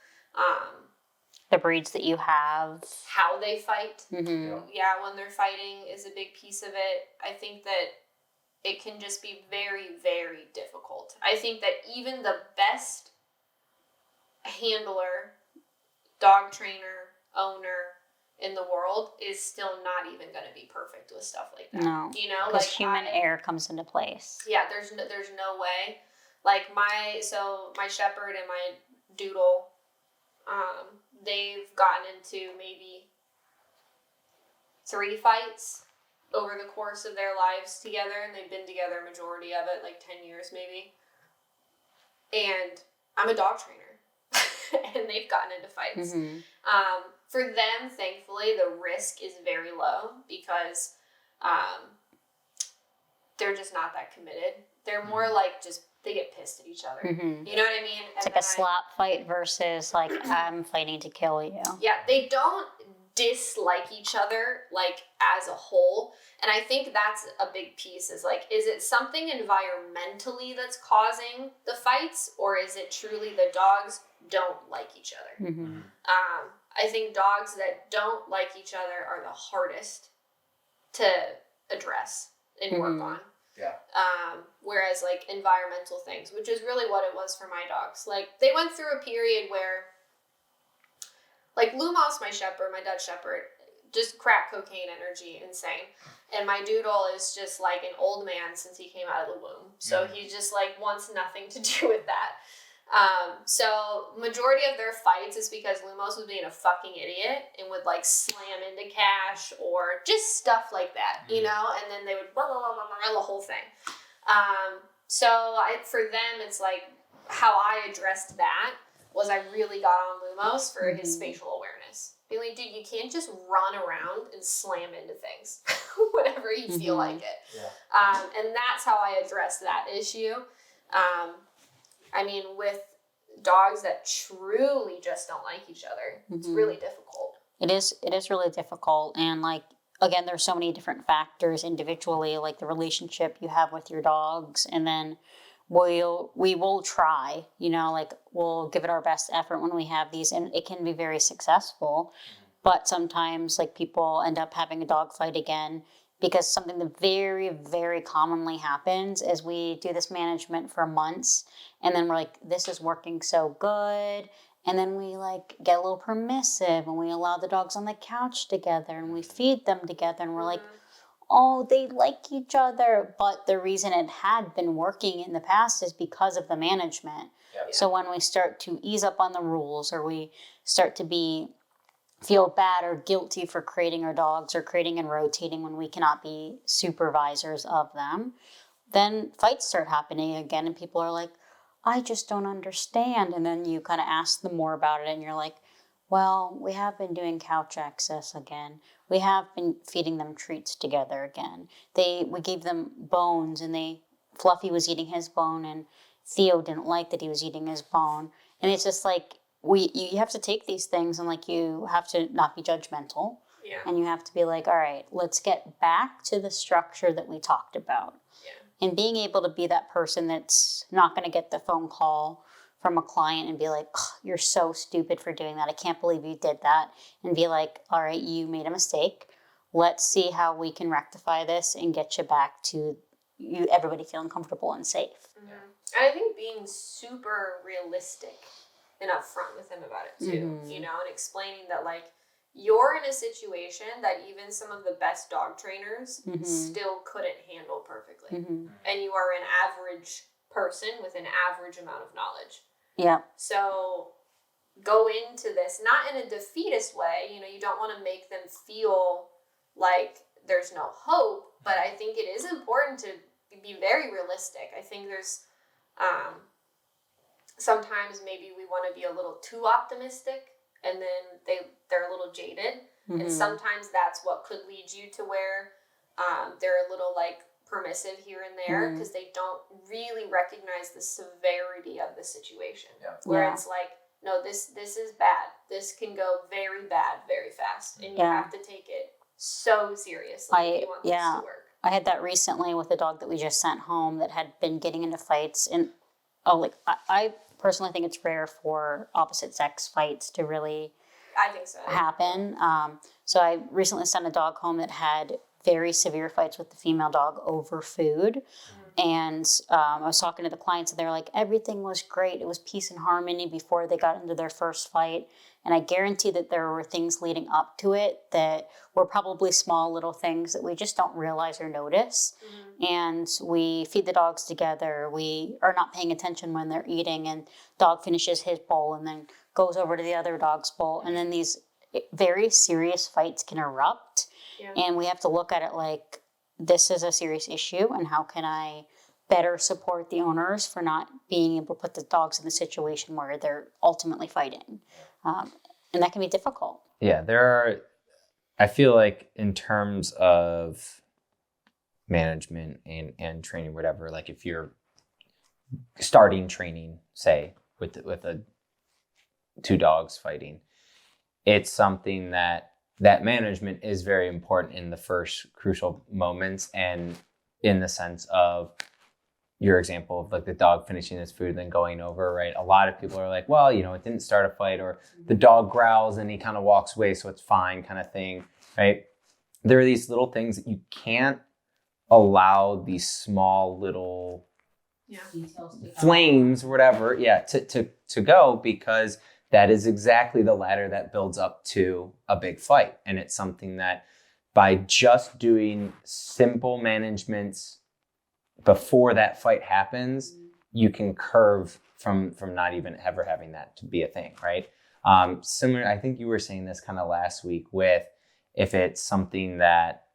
The breeds that you have. How they fight. Yeah, when they're fighting is a big piece of it. I think that it can just be very, very difficult. I think that even the best handler, dog trainer, owner in the world is still not even going to be perfect with stuff like that. No, you know, because like human error comes into place. Yeah, there's no way. Like my shepherd and my doodle, they've gotten into maybe 3 fights over the course of their lives together, and they've been together a majority of it, like 10 years maybe. And I'm a dog trainer. And they've gotten into fights. For them, thankfully, the risk is very low because they're just not that committed. They're more like just, they get pissed at each other. You know what I mean? It's like a slap fight versus like, I'm fighting to kill you. Yeah, they don't dislike each other like as a whole. And I think that's a big piece, is like, is it something environmentally that's causing the fights, or is it truly the dogs don't like each other? I think dogs that don't like each other are the hardest to address and work on. Whereas like environmental things, which is really what it was for my dogs. Like, they went through a period where, like, Lumos, my shepherd, my Dutch shepherd, just crack cocaine energy, insane. And my doodle is just like an old man since he came out of the womb. So he just like wants nothing to do with that. So majority of their fights is because Lumos was being a fucking idiot and would like slam into Cash or just stuff like that, you know, and then they would blah, blah, blah, blah, blah, the whole thing. For them, it's like, how I addressed that was I really got on Lumos for his spatial awareness. Being like, dude, you can't just run around and slam into things whenever you feel like it. And that's how I addressed that issue. I mean, with dogs that truly just don't like each other, it's really difficult. It is really difficult. And like, again, there's so many different factors individually, like the relationship you have with your dogs. And then we will try, you know, like we'll give it our best effort when we have these, and it can be very successful. But sometimes like people end up having a dog fight again, because something that very, very commonly happens is we do this management for months, and then we're like, this is working so good. And then we like get a little permissive and we allow the dogs on the couch together and we feed them together, and we're like, oh, they like each other. But the reason it had been working in the past is because of the management. So when we start to ease up on the rules, or we start to be feel bad or guilty for creating our dogs or creating and rotating when we cannot be supervisors of them, then fights start happening again, and people are like, I just don't understand. And then you kind of ask them more about it, and you're like, well, we have been doing couch access again. We have been feeding them treats together again. We gave them bones, and Fluffy was eating his bone, and Theo didn't like that he was eating his bone. And it's just like, you have to take these things, and like, you have to not be judgmental. Yeah. And you have to be like, all right, let's get back to the structure that we talked about. Yeah. And being able to be that person that's not going to get the phone call from a client and be like, you're so stupid for doing that. I can't believe you did that. And be like, all right, you made a mistake. Let's see how we can rectify this and get you back to everybody feeling comfortable and safe. Mm-hmm. And I think being super realistic and upfront with them about it too, Mm-hmm. you know, and explaining that like you're in a situation that even some of the best dog trainers Mm-hmm. still couldn't handle perfectly. Mm-hmm. And you are an average person with an average amount of knowledge. Yeah. So go into this not in a defeatist way, you know, you don't want to make them feel like there's no hope, but I think it is important to be very realistic. I think there's sometimes maybe we want to be a little too optimistic, and then they're a little jaded. Mm-hmm. And sometimes that's what could lead you to where they're a little like permissive here and there because they don't really recognize the severity of the situation. Yeah. Where it's like, no, this is bad. This can go very bad very fast, and you have to take it so seriously if you want this to work. I had that recently with a dog that we just sent home that had been getting into fights. And I personally think it's rare for opposite sex fights to really I think so. happen. So I recently sent a dog home that had very severe fights with the female dog over food. And I was talking to the clients, and they were like, everything was great. It was peace and harmony before they got into their first fight. And I guarantee that there were things leading up to it that were probably small little things that we just don't realize or notice. And we feed the dogs together. We are not paying attention when they're eating, and dog finishes his bowl and then goes over to the other dog's bowl. And then these very serious fights can erupt. Yeah. And we have to look at it like, this is a serious issue, and how can I better support the owners for not being able to put the dogs in the situation where they're ultimately fighting. And that can be difficult. Yeah, I feel like in terms of management and training, whatever, like if you're starting training, say, with two dogs fighting, it's something that management is very important in the first crucial moments, and in the sense of your example of like the dog finishing his food and then going over, right? A lot of people are like, well, you know, it didn't start a fight, or the dog growls and he kind of walks away, so it's fine kind of thing, right? There are these little things that you can't allow these small little flames or whatever, to go, because that is exactly the ladder that builds up to a big fight. And it's something that by just doing simple managements before that fight happens, you can curve from not even ever having that to be a thing, right? Similar, I think you were saying this kind of last week with, if it's something that,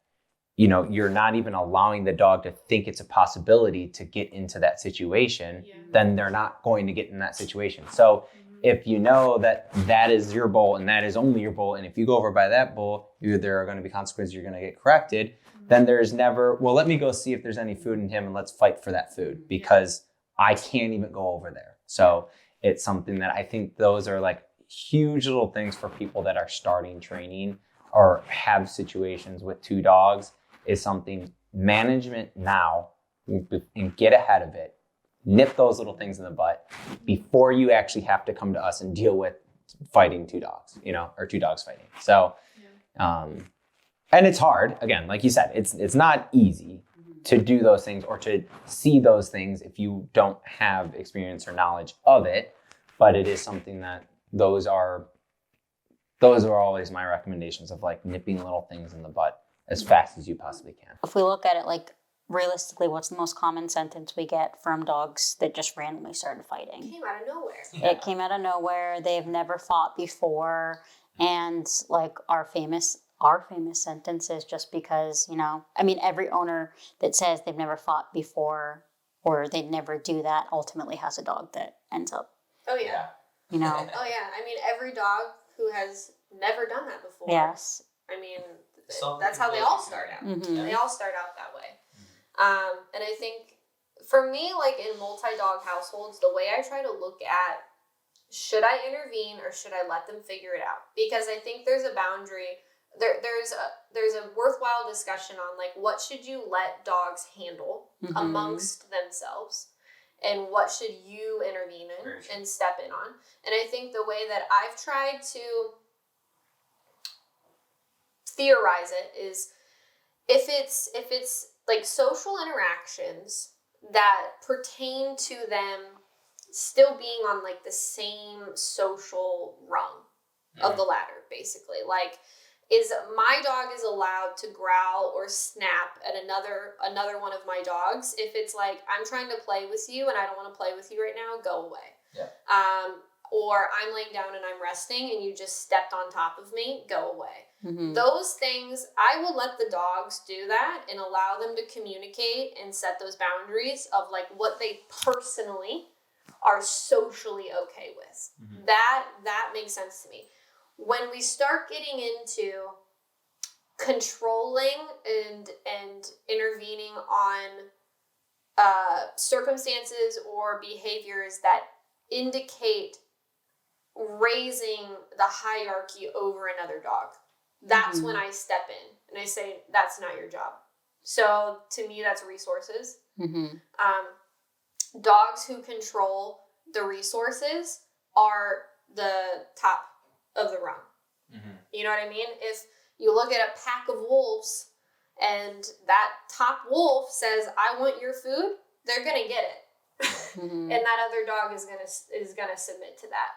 you know, you're not even allowing the dog to think it's a possibility to get into that situation, then they're not going to get in that situation. So if you know that is your bowl and that is only your bowl, and if you go over by that bowl, there are going to be consequences, you're going to get corrected, then there's never, well, let me go see if there's any food in him and let's fight for that food, because I can't even go over there. So it's something that I think those are like huge little things for people that are starting training or have situations with two dogs, is something management now, and get ahead of it. Nip those little things in the butt before you actually have to come to us and deal with fighting two dogs, you know, or two dogs fighting. So, and it's hard. Again, like you said, it's not easy to do those things or to see those things if you don't have experience or knowledge of it. But it is something that those are always my recommendations of like nipping little things in the butt as fast as you possibly can. If we look at it like realistically, what's the most common sentence we get from dogs that just randomly started fighting? It came out of nowhere. It came out of nowhere. They've never fought before. And like our famous sentence is just because, I mean, every owner that says they've never fought before or they'd never do that ultimately has a dog that ends up, Oh yeah. you know. Oh yeah. I mean, every dog who has never done that before. Yes. I mean, that's how they all start out. Mm-hmm. They all start out that way. And I think for me, like in multi-dog households, the way I try to look at should I intervene or should I let them figure it out? Because I think there's a boundary. There's a worthwhile discussion on like what should you let dogs handle amongst themselves, and what should you intervene in and step in on. And I think the way that I've tried to theorize it is if it's like social interactions that pertain to them still being on like the same social rung of the ladder, basically. Like, is my dog is allowed to growl or snap at another one of my dogs if it's like, I'm trying to play with you and I don't want to play with you right now, go away. Yeah. Or I'm laying down and I'm resting and you just stepped on top of me, go away. Mm-hmm. Those things, I will let the dogs do that and allow them to communicate and set those boundaries of like what they personally are socially okay with. Mm-hmm. That makes sense to me. When we start getting into controlling and intervening on circumstances or behaviors that indicate raising the hierarchy over another dog, that's when I step in and I say, that's not your job. So to me, that's resources. Dogs who control the resources are the top of the rung. You know what I mean? If you look at a pack of wolves and that top wolf says, I want your food, they're gonna get it. And that other dog is gonna submit to that.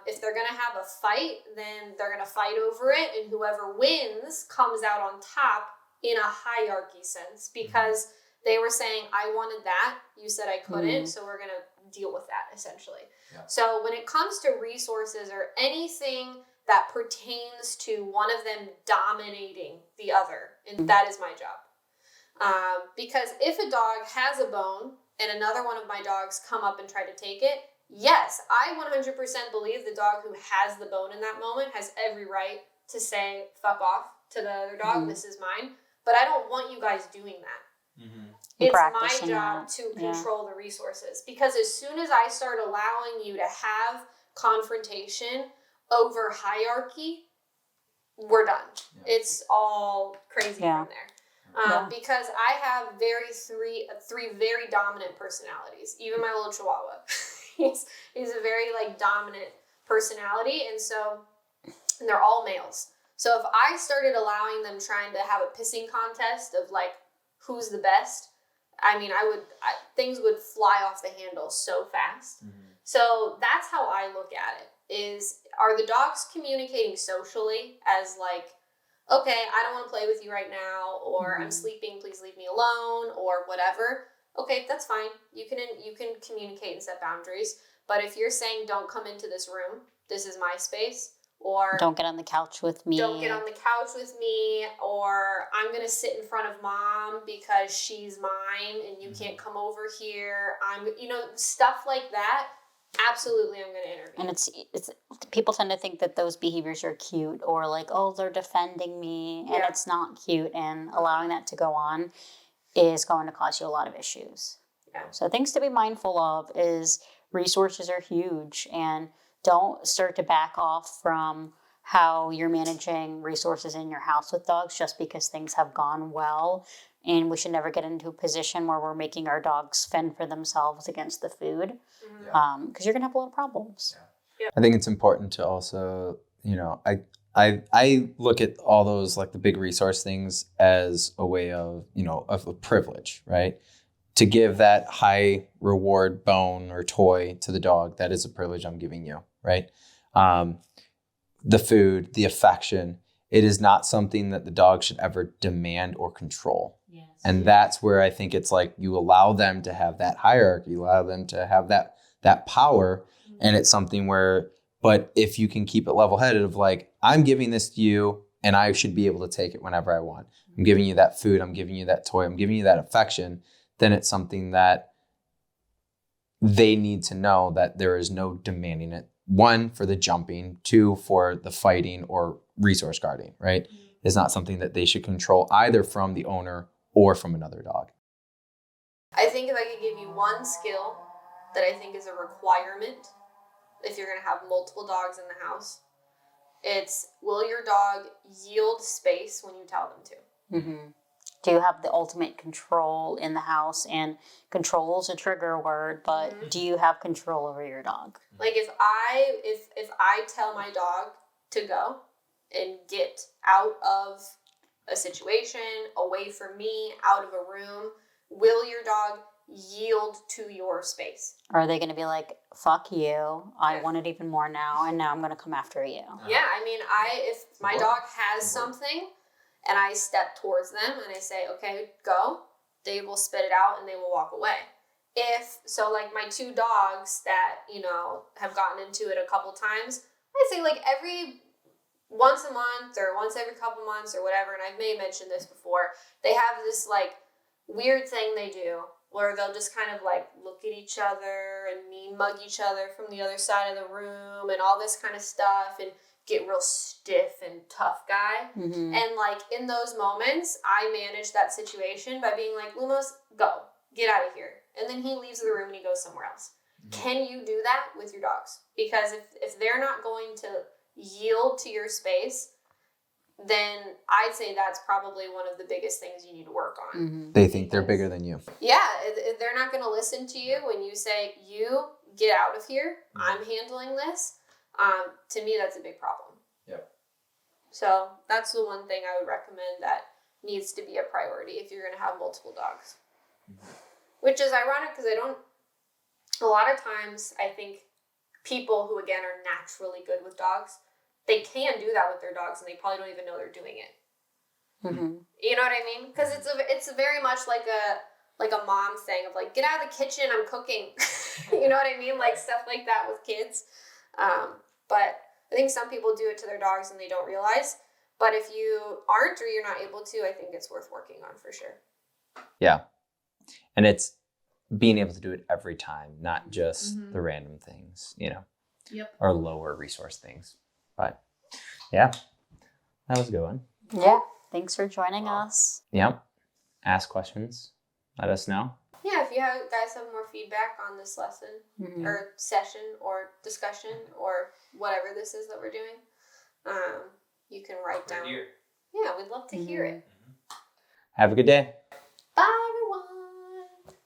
If they're gonna have a fight, then they're gonna fight over it, and whoever wins comes out on top in a hierarchy sense, because they were saying, I wanted that, you said I couldn't, so we're gonna deal with that, essentially. Yeah. So when it comes to resources or anything that pertains to one of them dominating the other, and that is my job. Because if a dog has a bone and another one of my dogs come up and try to take it, yes, I 100% believe the dog who has the bone in that moment has every right to say, fuck off to the other dog, this is mine. But I don't want you guys doing that. It's my job to control the resources. Because as soon as I start allowing you to have confrontation over hierarchy, we're done. Yeah. It's all crazy from there. Because I have three very dominant personalities. Even my little Chihuahua, he's a very like dominant personality, and they're all males. So if I started allowing them trying to have a pissing contest of like who's the best, I mean, things would fly off the handle so fast. So that's how I look at it. Are the dogs communicating socially as like, okay, I don't want to play with you right now, or I'm sleeping, please leave me alone, or whatever. Okay, that's fine. You can communicate and set boundaries. But if you're saying, don't come into this room, this is my space, or don't get on the couch with me. Don't get on the couch with me, or I'm going to sit in front of mom because she's mine and you can't come over here. Stuff like that. Absolutely, I'm going to intervene. And it's people tend to think that those behaviors are cute, or like, oh, they're defending me, and it's not cute. And allowing that to go on is going to cause you a lot of issues. Yeah. So things to be mindful of is resources are huge, and don't start to back off from how you're managing resources in your house with dogs just because things have gone well. And we should never get into a position where we're making our dogs fend for themselves against the food, because you're going to have a lot of problems. Yeah. I think it's important to also, I look at all those like the big resource things as a way of, of a privilege, right? To give that high reward bone or toy to the dog, that is a privilege I'm giving you, right? The food, the affection, it is not something that the dog should ever demand or control. Yes. And that's where I think it's like you allow them to have that hierarchy, you allow them to have that power. And it's something where But if you can keep it level-headed of like, I'm giving this to you and I should be able to take it whenever I want. I'm giving you that food. I'm giving you that toy. I'm giving you that affection. Then it's something that they need to know that there is no demanding it. 1, for the jumping, 2, for the fighting or resource guarding, right? It's not something that they should control either from the owner or from another dog. I think if I could give you one skill that I think is a requirement if you're going to have multiple dogs in the house, it's, will your dog yield space when you tell them to? Mm-hmm. Do you have the ultimate control in the house? And control is a trigger word, but do you have control over your dog? Like if I tell my dog to go and get out of a situation, away from me, out of a room, will your dog yield to your space? Or are they going to be like, fuck you, I want it even more now, and now I'm going to come after you? Yeah, I mean, if my dog has something and I step towards them and I say, okay, go, they will spit it out and they will walk away. Like my 2 dogs that, have gotten into it a couple times, I'd say like every once a month or once every couple months or whatever, and I may have mentioned this before, they have this like weird thing they do where they'll just kind of like look at each other and mean mug each other from the other side of the room and all this kind of stuff and get real stiff and tough guy. Mm-hmm. And like in those moments, I manage that situation by being like, Lumos, go, get out of here. And then he leaves the room and he goes somewhere else. Mm-hmm. Can you do that with your dogs? Because if they're not going to yield to your space, then I'd say that's probably one of the biggest things you need to work on. Mm-hmm. They think they're bigger than you. Yeah, if they're not going to listen to you when you say, you get out of here, I'm handling this. To me, that's a big problem. Yep. So that's the one thing I would recommend that needs to be a priority if you're going to have multiple dogs. Mm-hmm. Which is ironic because a lot of times I think people who, again, are naturally good with dogs, they can do that with their dogs and they probably don't even know they're doing it. Mm-hmm. You know what I mean? Because it's very much like a mom thing of like, get out of the kitchen, I'm cooking. You know what I mean? Like stuff like that with kids. But I think some people do it to their dogs and they don't realize. But if you aren't or you're not able to, I think it's worth working on for sure. Yeah. And it's being able to do it every time, not just the random things, Yep. or lower resource things. But yeah, that was a good one. Yeah. Thanks for joining us. Yep. Ask questions. Let us know. Yeah, if you guys have more feedback on this lesson or session or discussion or whatever this is that we're doing, you can write down. Yeah, we'd love to hear it. Have a good day. Bye, everyone.